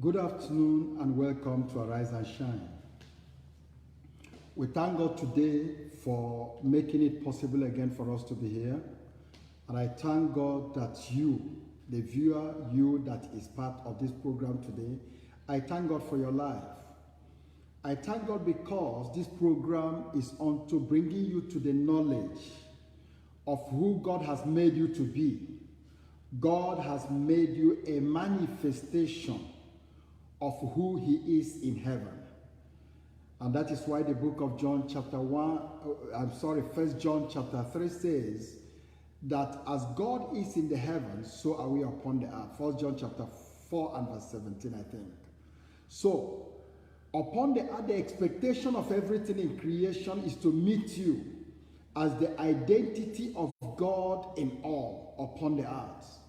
Good afternoon and welcome to Arise and Shine. We thank God today for making it possible again for us to be here. And I thank God that you, the viewer, you that is part of this program today, I thank God for your life. I thank God because this program is on to bringing you to the knowledge of who God has made you to be. God has made you a manifestation of who he is in heaven. And that is why the book of John chapter 1 John chapter 3 says that as God is in the heavens, so are we upon the earth. 1 John chapter 4 and verse 17, I think. So, upon the earth, the expectation of everything in creation is to meet you as the identity of God in all upon the earth.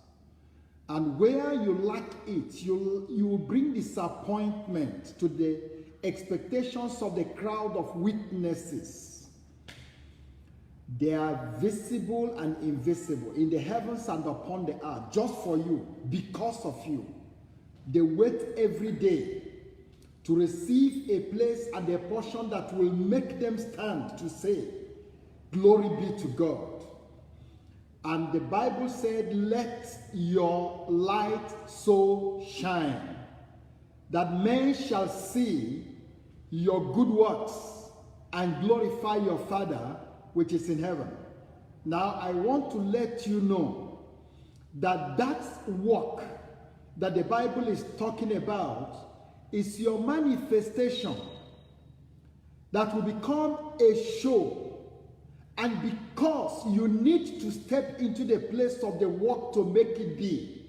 And where you lack it, you will bring disappointment to the expectations of the crowd of witnesses. They are visible and invisible in the heavens and upon the earth, just for you, because of you. They wait every day to receive a place and a portion that will make them stand to say, "Glory be to God." And the Bible said, "Let your light so shine, that men shall see your good works and glorify your Father which is in heaven." Now, I want to let you know that that work that the Bible is talking about is your manifestation that will become a show. And because you need to step into the place of the work to make it be,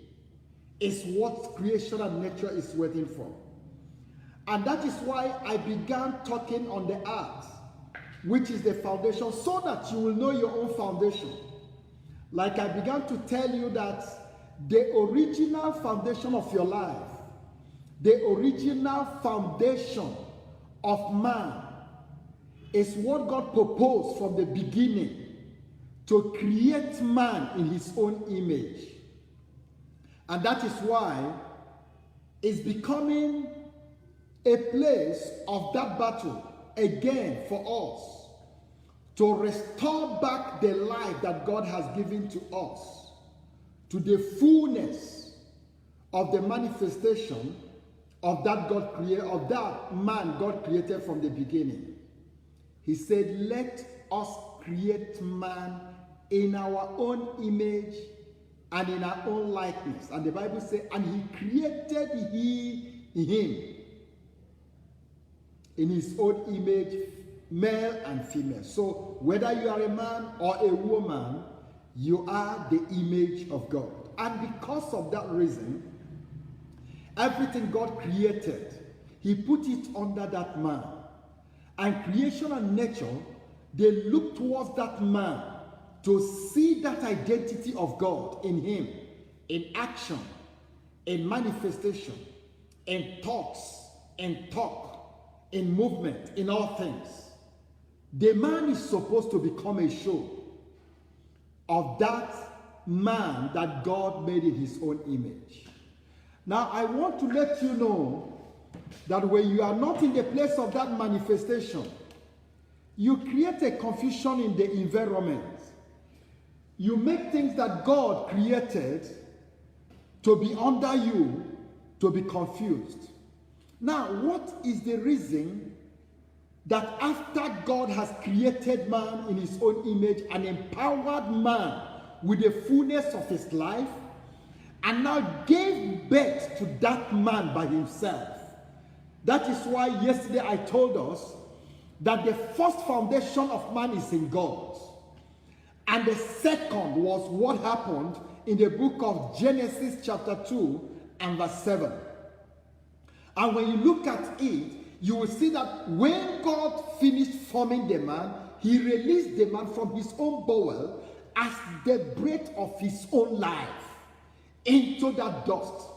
is what creation and nature is waiting for. And that is why I began talking on the earth, which is the foundation, so that you will know your own foundation. Like I began to tell you that the original foundation of your life, the original foundation of man, is what God proposed from the beginning, to create man in his own image. And that is why it's becoming a place of that battle again for us, to restore back the life that God has given to us, to the fullness of the manifestation of that man God created from the beginning. He said, "Let us create man in our own image and in our own likeness." And the Bible says, "And he created him in his own image, male and female." So whether you are a man or a woman, you are the image of God. And because of that reason, everything God created, he put it under that man. And creation and nature, they look towards that man to see that identity of God in him, in action, in manifestation, in thoughts, in talk, in movement, in all things. The man is supposed to become a show of that man that God made in his own image. Now, I want to let you know that when you are not in the place of that manifestation, you create a confusion in the environment. You make things that God created to be under you to be confused. Now, what is the reason that after God has created man in his own image and empowered man with the fullness of his life, and now gave birth to that man by himself? That is why yesterday I told us that the first foundation of man is in God. And the second was what happened in the book of Genesis chapter 2 and verse 7. And when you look at it, you will see that when God finished forming the man, he released the man from his own bowel as the breath of his own life into that dust.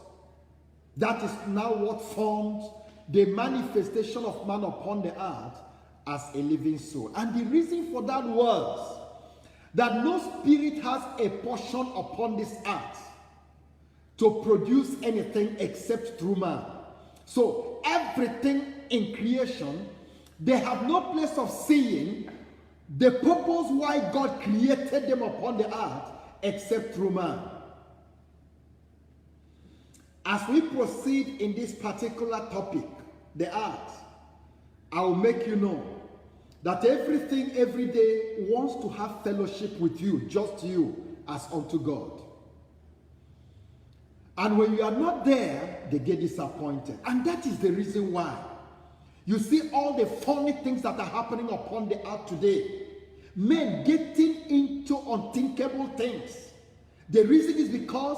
That is now what formed the manifestation of man upon the earth as a living soul. And the reason for that was that no spirit has a portion upon this earth to produce anything except through man. So everything in creation, they have no place of seeing the purpose why God created them upon the earth except through man. As we proceed in this particular topic, the earth, I will make you know that everything every day wants to have fellowship with you, just you, as unto God. And when you are not there, they get disappointed. And that is the reason why you see all the funny things that are happening upon the earth today. Men getting into unthinkable things. The reason is because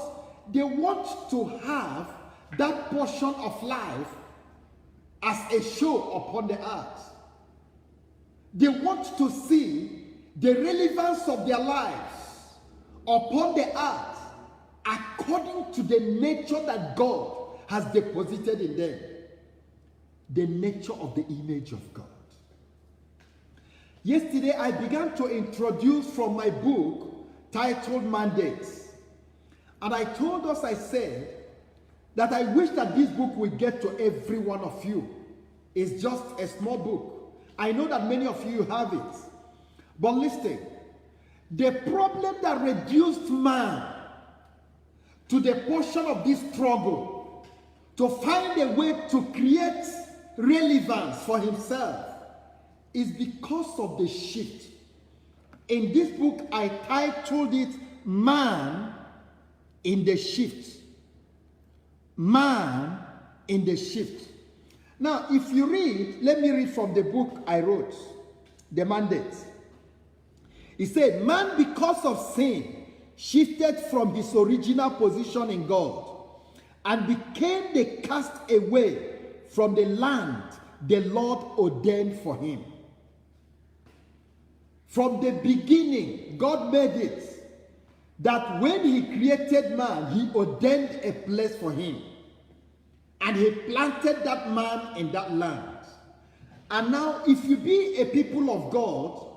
they want to have that portion of life as a show upon the earth. They want to see the relevance of their lives upon the earth according to the nature that God has deposited in them. The nature of the image of God. Yesterday, I began to introduce from my book titled Mandates. And I told us, I said, that I wish that this book will get to every one of you. It's just a small book. I know that many of you have it. But listen, the problem that reduced man to the portion of this struggle to find a way to create relevance for himself is because of the shift. In this book, I titled it Man in the Shift. Man in the Shift. Now, if you read, let me read from the book I wrote, The Mandate. It said, man, because of sin, shifted from his original position in God and became the castaway from the land the Lord ordained for him. From the beginning, God made it that when he created man, he ordained a place for him. And he planted that man in that land. And now, if you be a people of God,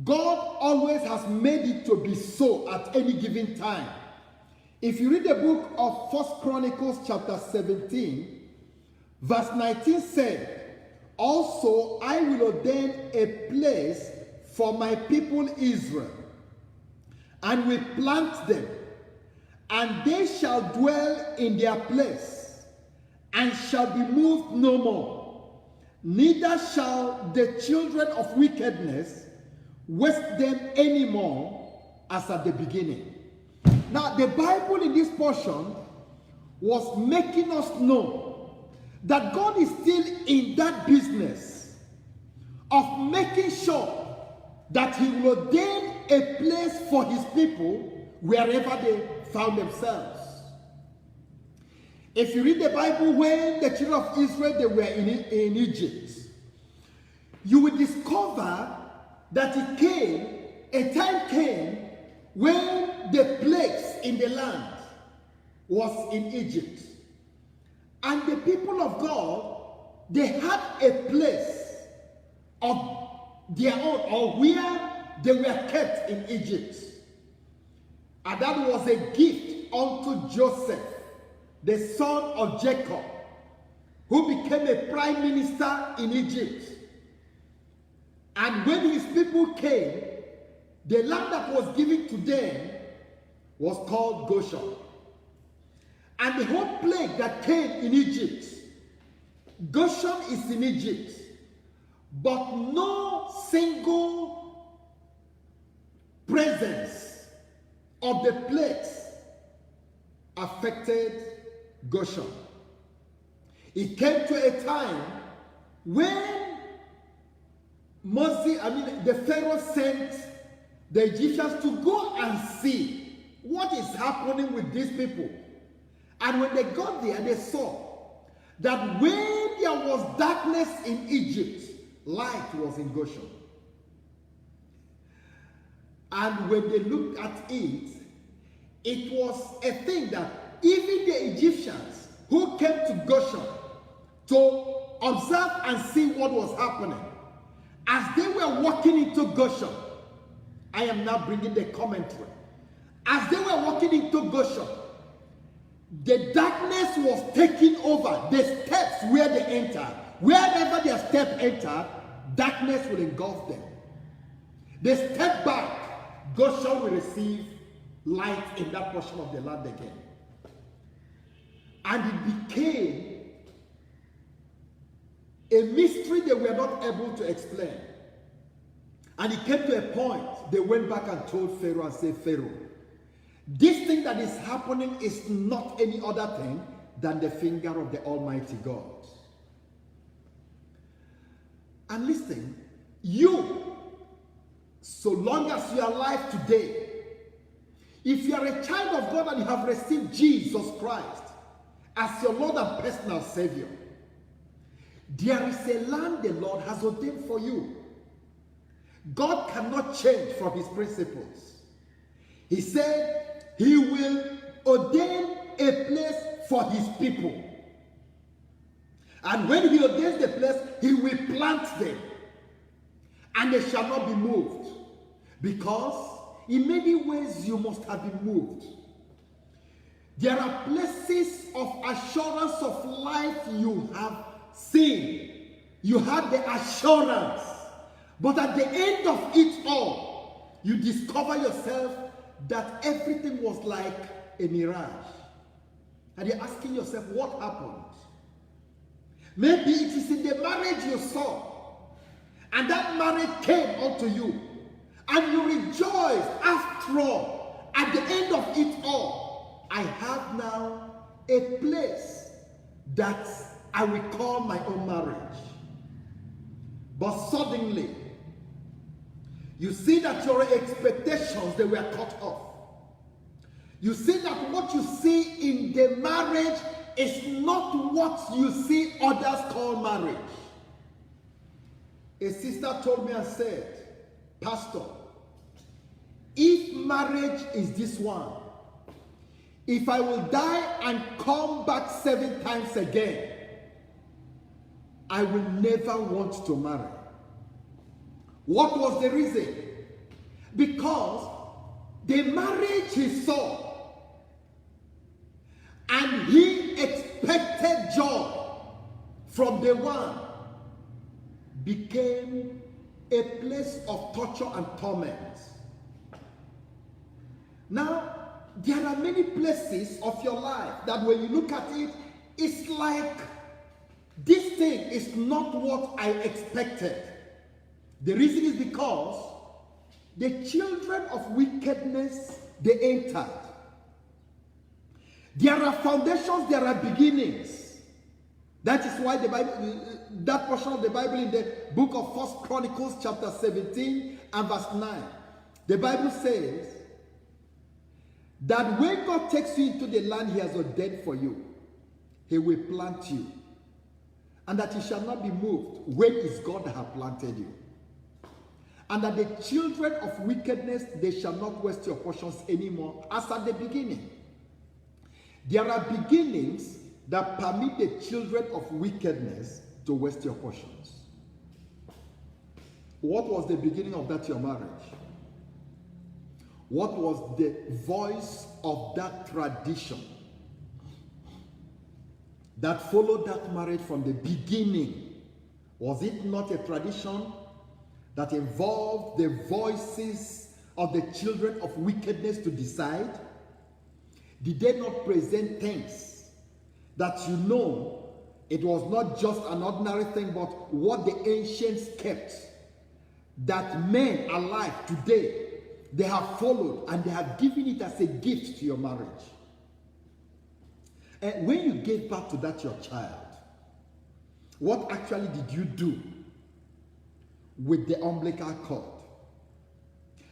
God always has made it to be so at any given time. If you read the book of 1 Chronicles chapter 17, verse 19 said, also I will ordain a place for my people Israel, and will plant them, and they shall dwell in their place, and shall be moved no more. Neither shall the children of wickedness waste them anymore as at the beginning. Now, the Bible in this portion was making us know that God is still in that business of making sure that he will ordain a place for his people wherever they found themselves. If you read the Bible, when the children of Israel, they were in Egypt, you will discover that a time came when the plagues in the land was in Egypt. And the people of God, they had a place of their own, or where they were kept in Egypt. And that was a gift unto Joseph, the son of Jacob, who became a prime minister in Egypt. And when his people came, the land that was given to them was called Goshen. And the whole plague that came in Egypt, Goshen is in Egypt, but no single presence of the plagues affected Goshen. It came to a time when the Pharaoh sent the Egyptians to go and see what is happening with these people. And when they got there, they saw that when there was darkness in Egypt, light was in Goshen. And when they looked at it, it was a thing that even the Egyptians who came to Goshen to observe and see what was happening, as they were walking into Goshen, I am now bringing the commentary. As they were walking into Goshen, the darkness was taking over the steps where they entered. Wherever their step entered, darkness will engulf them. They step back, Goshen will receive light in that portion of the land again. And it became a mystery they were not able to explain. And it came to a point, they went back and told Pharaoh and said, Pharaoh, this thing that is happening is not any other thing than the finger of the Almighty God. And listen, you, so long as you are alive today, if you are a child of God and you have received Jesus Christ as your Lord and personal Savior, there is a land the Lord has ordained for you. God cannot change from his principles. He said he will ordain a place for his people. And when he ordains the place, he will plant them. And they shall not be moved. Because in many ways you must have been moved. There are places of assurance of life you have seen. You have the assurance. But at the end of it all, you discover yourself that everything was like a mirage. And you're asking yourself, what happened? Maybe it is in the marriage you saw, and that marriage came unto you, and you rejoiced. After all, at the end of it all, I have now a place that I will call my own marriage. But suddenly, you see that your expectations, they were cut off. You see that what you see in the marriage is not what you see others call marriage. A sister told me and said, Pastor, if marriage is this one, if I will die and come back 7 times again, I will never want to marry. What was the reason? Because the marriage he saw, and he expected joy from the one, became a place of torture and torment. Now, there are many places of your life that when you look at it, it's like, this thing is not what I expected. The reason is because the children of wickedness, they entered. There are foundations, there are beginnings. That is why the Bible, that portion of the Bible in the book of 1 Chronicles chapter 17 and verse 9, the Bible says that when God takes you into the land he has ordained for you, he will plant you, and that he shall not be moved when is God that has planted you. And that the children of wickedness, they shall not waste your portions anymore, as at the beginning. There are beginnings that permit the children of wickedness to waste your portions. What was the beginning of that your marriage? What was the voice of that tradition that followed that marriage from the beginning? Was it not a tradition that involved the voices of the children of wickedness to decide? Did they not present things that you know it was not just an ordinary thing, but what the ancients kept, that men alive today, they have followed and they have given it as a gift to your marriage? And when you gave birth to that your child, what actually did you do with the umbilical cord?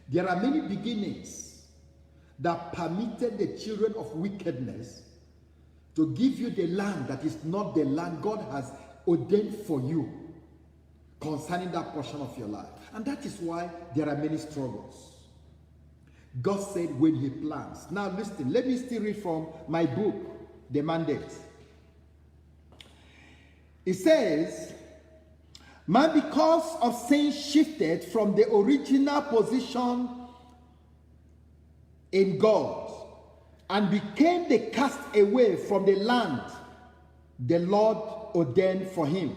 There are many beginnings that permitted the children of wickedness to give you the land that is not the land God has ordained for you concerning that portion of your life. And that is why there are many struggles. God said when he plants. Now listen, let me still read from my book, The Mandate. It says, man, because of sin, shifted from the original position in God and became the castaway from the land the Lord ordained for him.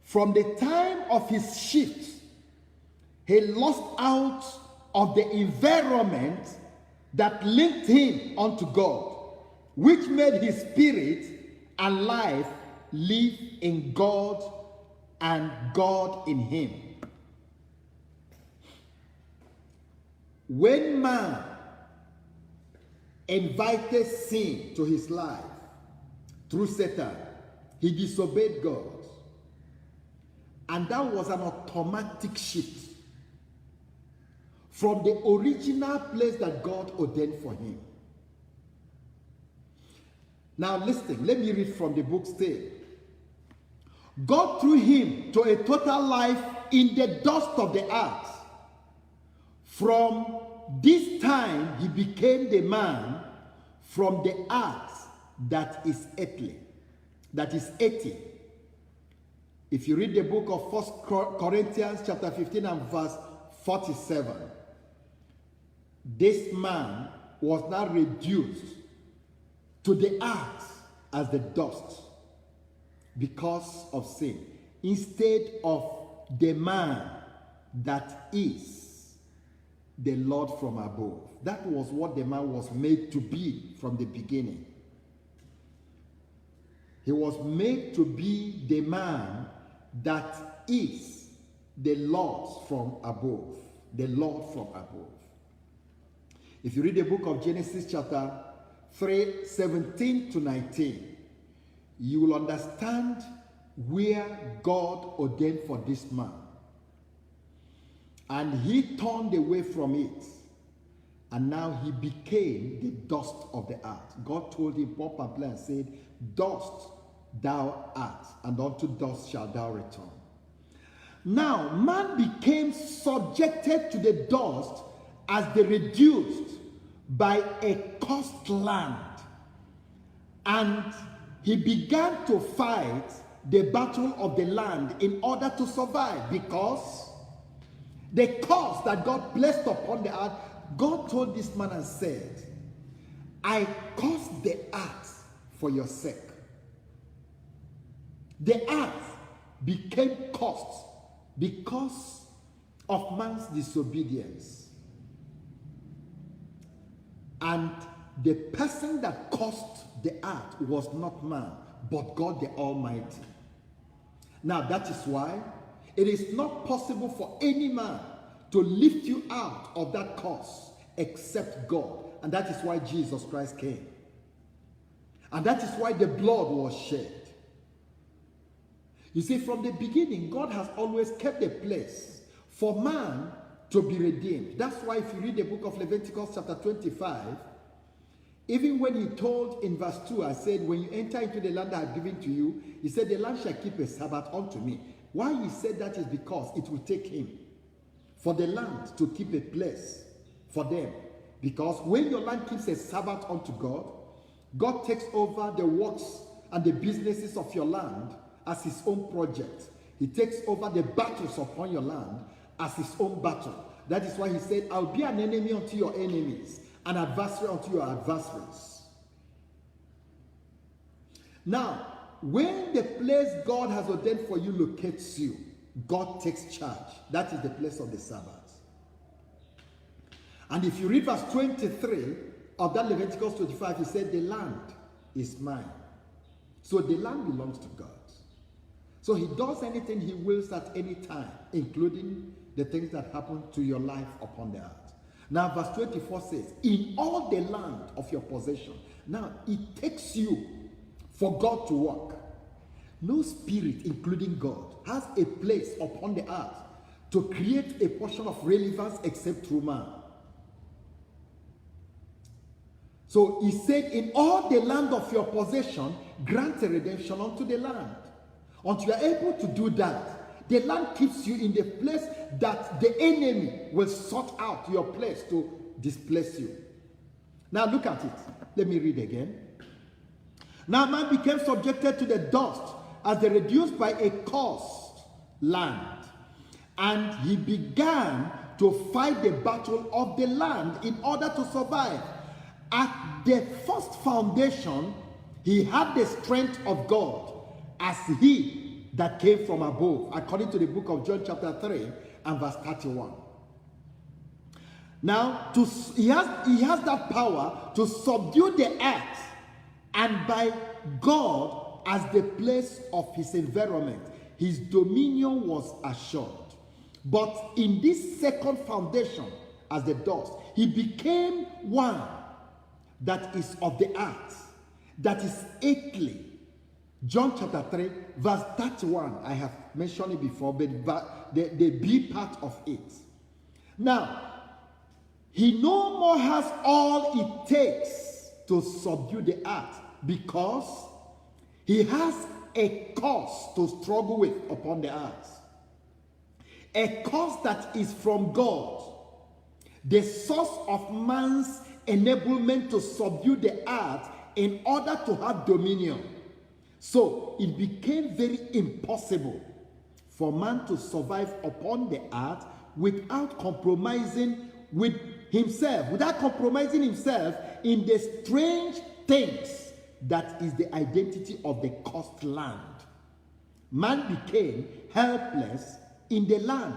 From the time of his shift, he lost out of the environment that linked him unto God, which made his spirit and life live in God and God in him. When man invited sin to his life through Satan, he disobeyed God. And that was an automatic shift from the original place that God ordained for him. Now listen, let me read from the book still. God threw him to a total life in the dust of the earth. From this time he became the man from the earth that is earthly, that is earthy. If you read the book of 1 Corinthians chapter 15 and verse 47, this man was now reduced to the earth as the dust because of sin, instead of the man that is the Lord from above. That was what the man was made to be from the beginning. He was made to be the man that is the Lord from above. The Lord from above. If you read the book of Genesis chapter 3, 17 to 19, you will understand where God ordained for this man. And he turned away from it. And now he became the dust of the earth. God told him, point and blank, said, dust thou art, and unto dust shalt thou return. Now, man became subjected to the dust as the reduced by a cursed land. And he began to fight the battle of the land in order to survive, because the curse that God placed upon the earth, God told this man and said, I cursed the earth for your sake. The earth became cursed because of man's disobedience. And the person that cursed the earth was not man, but God the Almighty. Now that is why it is not possible for any man to lift you out of that curse except God. And that is why Jesus Christ came. And that is why the blood was shed. You see, from the beginning, God has always kept a place for man to be redeemed. That's why if you read the book of Leviticus chapter 25, even when he told in verse 2, I said, when you enter into the land I have given to you, he said, the land shall keep a Sabbath unto me. Why he said that is because it will take him for the land to keep a place for them. Because when your land keeps a Sabbath unto God, God takes over the works and the businesses of your land as his own project. He takes over the battles upon your land as his own battle. That is why he said, I'll be an enemy unto your enemies, an adversary unto your adversaries. Now, when the place God has ordained for you locates you, God takes charge. That is the place of the Sabbath. And if you read verse 23 of that Leviticus 25, he said, the land is mine. So the land belongs to God. So he does anything he wills at any time, including the things that happen to your life upon the earth. Now verse 24 says, in all the land of your possession. Now it takes you for God to work. No spirit, including God, has a place upon the earth to create a portion of relevance except through man. So he said, in all the land of your possession, grant a redemption unto the land. Until you are able to do that, the land keeps you in the place that the enemy will sort out your place to displace you. Now look at it. Let me read again. Now man became subjected to the dust as they reduced by a cursed land. And he began to fight the battle of the land in order to survive. At the first foundation, he had the strength of God as he that came from above, according to the book of John chapter 3 and verse 31. Now, he has that power to subdue the earth, and by God as the place of his environment, his dominion was assured. But in this second foundation, as the dust, he became one that is of the earth, that is earthly. John chapter 3, verse 31, I have mentioned it before, but the B part of it. Now, he no more has all it takes to subdue the earth, because he has a cause to struggle with upon the earth. A cause that is from God, the source of man's enablement to subdue the earth in order to have dominion. So it became very impossible for man to survive upon the earth without compromising with himself, without compromising himself in the strange things that is the identity of the cursed land. Man became helpless in the land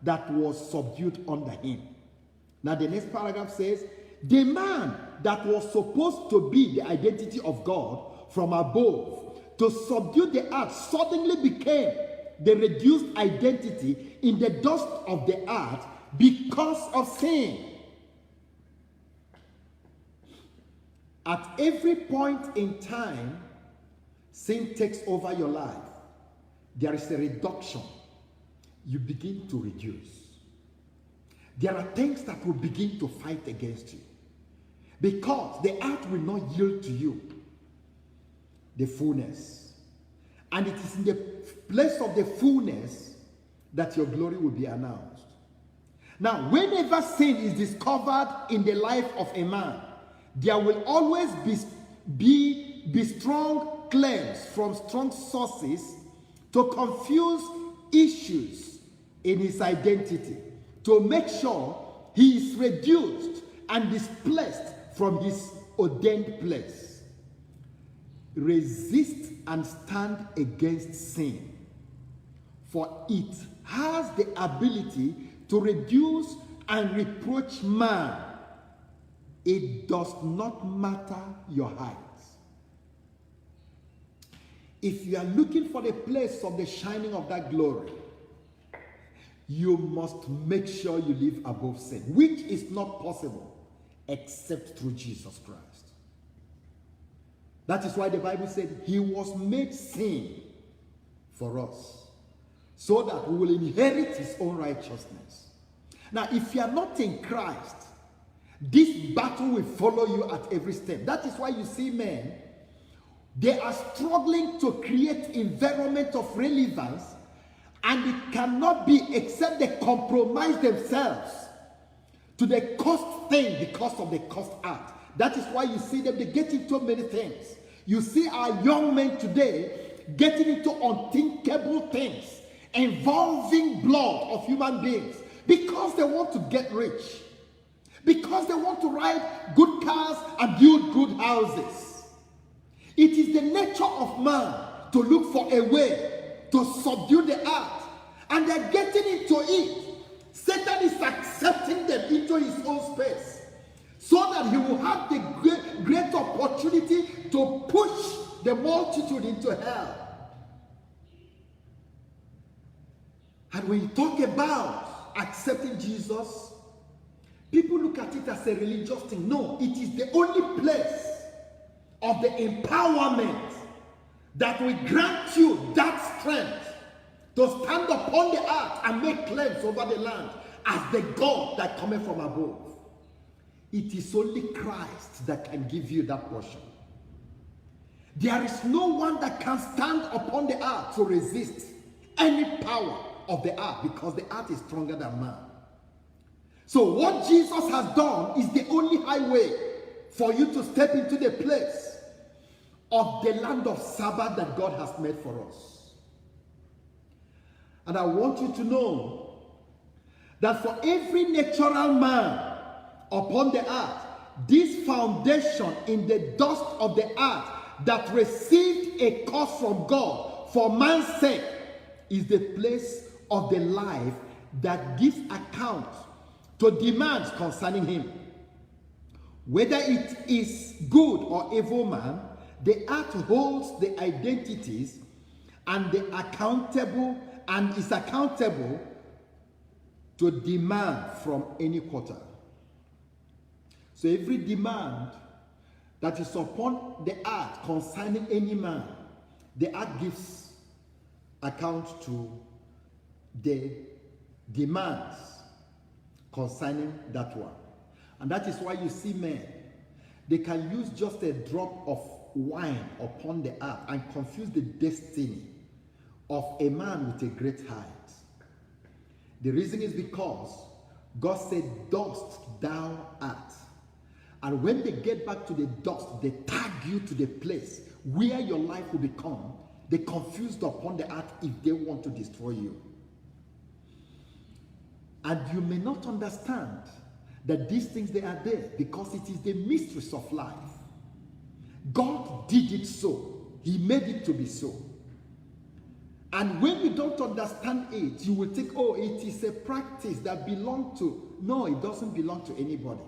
that was subdued under him. Now the next paragraph says, the man that was supposed to be the identity of God from above to subdue the earth suddenly became the reduced identity in the dust of the earth because of sin. At every point in time, sin takes over your life. There is a reduction. You begin to reduce. There are things that will begin to fight against you, because the earth will not yield to you the fullness. And it is in the place of the fullness that your glory will be announced. Now, whenever sin is discovered in the life of a man, there will always be strong claims from strong sources to confuse issues in his identity, to make sure he is reduced and displaced from his ordained place. Resist and stand against sin, for it has the ability to reduce and reproach man. It does not matter your height. If you are looking for the place of the shining of that glory, you must make sure you live above sin, which is not possible except through Jesus Christ. That is why the Bible said he was made sin for us, so that we will inherit his own righteousness. Now, if you are not in Christ, this battle will follow you at every step. That is why you see men, they are struggling to create environment of relevance, and it cannot be except they compromise themselves to the cost thing because of the cost art. That is why you see them, they get into many things. You see our young men today getting into unthinkable things involving blood of human beings because they want to get rich, because they want to ride good cars and build good houses. It is the nature of man to look for a way to subdue the earth, and they're getting into it. Satan is accepting them into his own space so that he will have the great opportunity to push the multitude into hell. And when you talk about accepting Jesus, people look at it as a religious thing. No, it is the only place of the empowerment that will grant you that strength to stand upon the earth and make claims over the land as the God that cometh from above. It is only Christ that can give you that portion. There is no one that can stand upon the earth to resist any power of the earth, because the earth is stronger than man. So what Jesus has done is the only highway for you to step into the place of the land of Sabbath that God has made for us. And I want you to know that for every natural man upon the earth, this foundation in the dust of the earth that received a cause from God for man's sake is the place of the life that gives account to demands concerning him. Whether it is good or evil man, the earth holds the identities and is accountable to demand from any quarter. So every demand that is upon the earth concerning any man, the earth gives account to the demands concerning that one. And that is why you see men, they can use just a drop of wine upon the earth and confuse the destiny of a man with a great height. The reason is because God said, dust thou art. And when they get back to the dust, they tag you to the place where your life will become. They confused upon the earth if they want to destroy you. And you may not understand that these things, they are there because it is the mysteries of life. God did it so. He made it to be so. And when you don't understand it, you will think, oh, it is a practice that belongs to. No, it doesn't belong to anybody.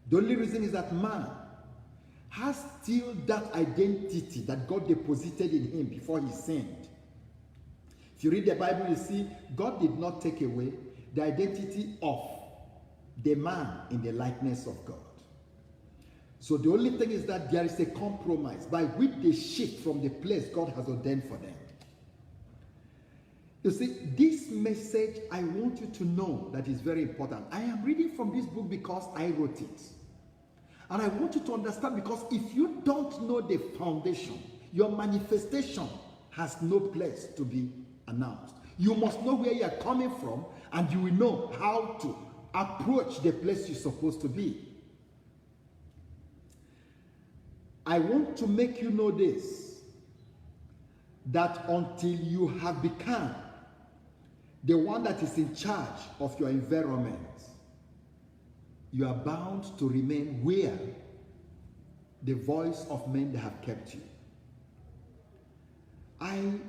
The only reason is that man has still that identity that God deposited in him before he sinned. If you read the Bible, you see God did not take away the identity of the man in the likeness of God. So the only thing is that there is a compromise by which they shift from the place God has ordained for them. You see, this message, I want you to know that is very important. I am reading from this book because I wrote it. And I want you to understand, because if you don't know the foundation, your manifestation has no place to be announced. You must know where you are coming from, and you will know how to approach the place you're supposed to be. I want to make you know this, that until you have become the one that is in charge of your environment, you are bound to remain where the voice of men that have kept you.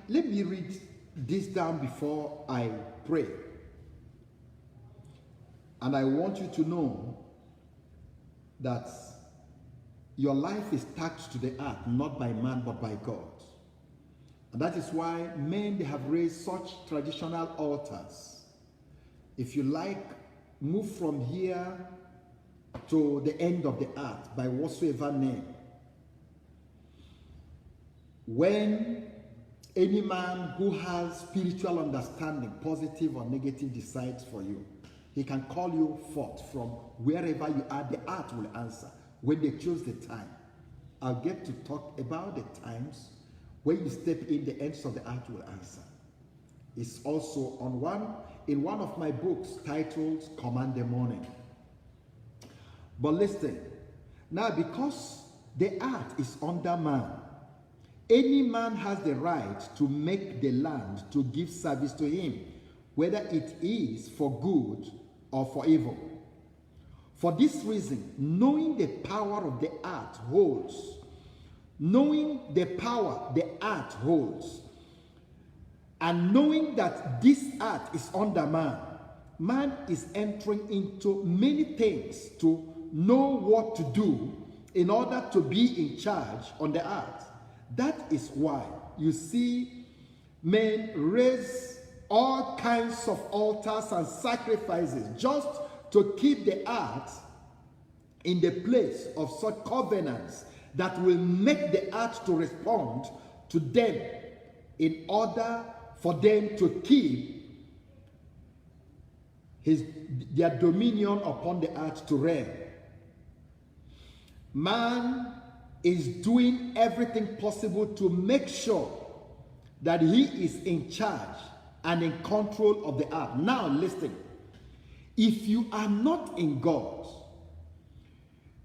Let me read this down before I pray. And I want you to know that your life is taxed to the earth, not by man, but by God. And that is why men, they have raised such traditional altars. If you like, move from here to the end of the earth by whatsoever name. When any man who has spiritual understanding, positive or negative, decides for you, he can call you forth from wherever you are. The earth will answer when they choose the time. I'll get to talk about the times when you step in, the ends of the earth will answer. It's also in one of my books titled Command the Morning. But listen, now because the earth is under man, any man has the right to make the land to give service to him, whether it is for good or for evil. For this reason, knowing the power of the earth holds, and knowing that this earth is under man, man is entering into many things to know what to do in order to be in charge on the earth. That is why you see men raise all kinds of altars and sacrifices just to keep the earth in the place of such covenants that will make the earth to respond to them in order for them to keep their dominion upon the earth to reign. Man is doing everything possible to make sure that he is in charge and in control of the earth. Now listen, if you are not in God,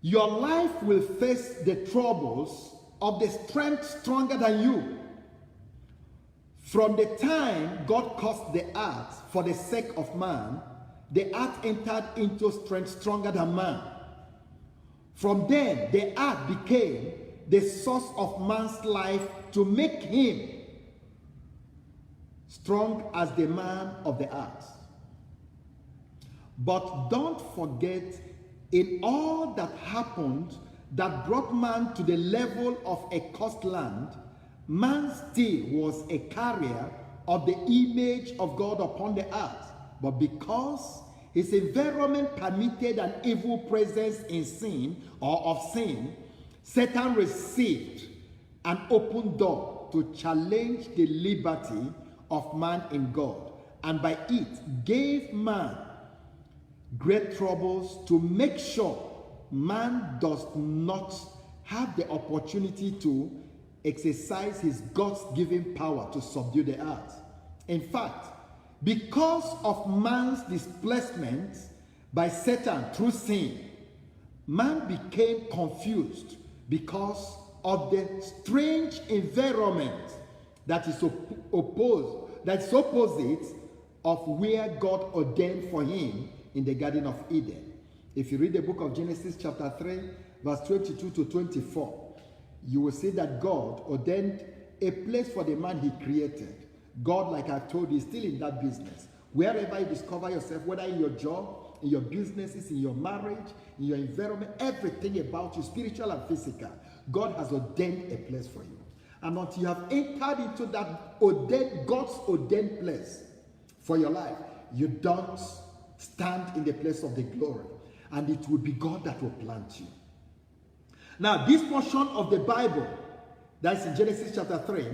your life will face the troubles of the strength stronger than you. From the time God caused the earth for the sake of man, the earth entered into strength stronger than man. From then, the earth became the source of man's life to make him strong as the man of the earth. But don't forget, in all that happened that brought man to the level of a cursed land, man still was a carrier of the image of God upon the earth. But because his environment permitted an evil presence in sin or of sin, Satan received an open door to challenge the liberty of man in God, and by it gave man great troubles to make sure man does not have the opportunity to exercise his God-given power to subdue the earth. In fact, because of man's displacement by Satan through sin, man became confused because of the strange environment that is opposite of where God ordained for him in the Garden of Eden. If you read the book of Genesis chapter 3, verse 22 to 24, you will see that God ordained a place for the man he created. God, like I've told you, is still in that business. Wherever you discover yourself, whether in your job, in your businesses, in your marriage, in your environment, everything about you, spiritual and physical, God has ordained a place for you. And until you have entered into that God's ordained place for your life, you don't stand in the place of the glory. And it will be God that will plant you. Now, this portion of the Bible, that's in Genesis chapter 3,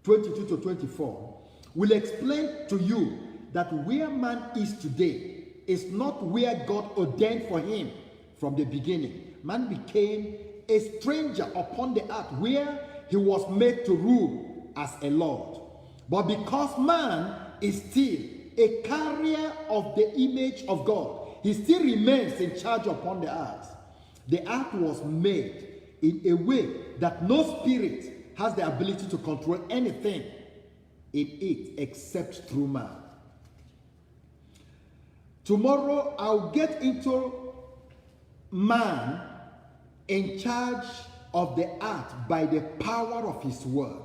22 to 24, will explain to you that where man is today is not where God ordained for him from the beginning. Man became a stranger upon the earth where he was made to rule as a lord. But because man is still a carrier of the image of God, he still remains in charge upon the earth. The earth was made in a way that no spirit has the ability to control anything in it except through man. Tomorrow I'll get into man in charge of the earth by the power of his word.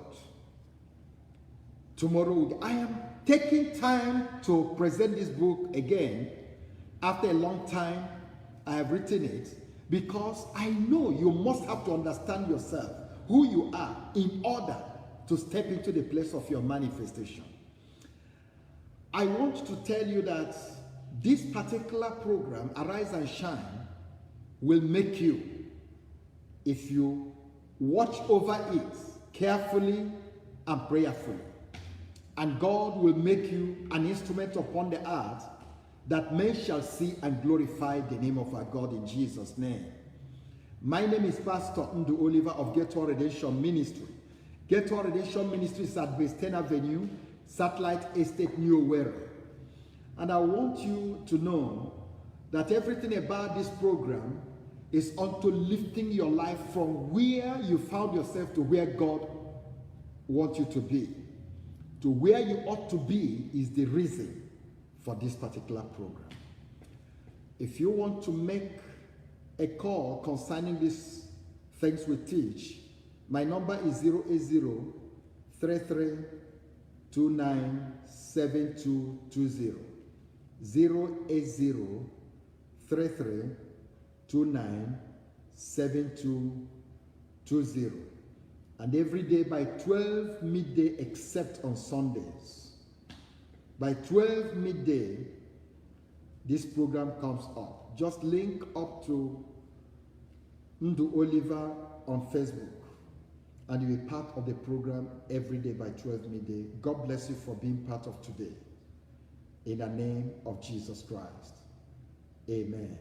Tomorrow I am taking time to present this book again. After a long time, I have written it because I know you must have to understand yourself, who you are, in order to step into the place of your manifestation. I want to tell you that this particular program, Arise and Shine, will make you, if you watch over it carefully and prayerfully, and God will make you an instrument upon the earth that men shall see and glorify the name of our God in Jesus' name. My name is Pastor Ndu Oliver of Gateway Redemption Ministry. Gateway Redemption Ministry is at Western Avenue, Satellite Estate, New Owerri. And I want you to know that everything about this program is unto lifting your life from where you found yourself to where God wants you to be. To where you ought to be is the reason for this particular program. If you want to make a call concerning these things we teach, my number is 080-3329-7220. 080-3329-7220. And every day by 12 midday except on Sundays. By 12 midday, this program comes up. Just link up to Ndu Oliver on Facebook and you'll be part of the program every day by 12 midday. God bless you for being part of today. In the name of Jesus Christ. Amen.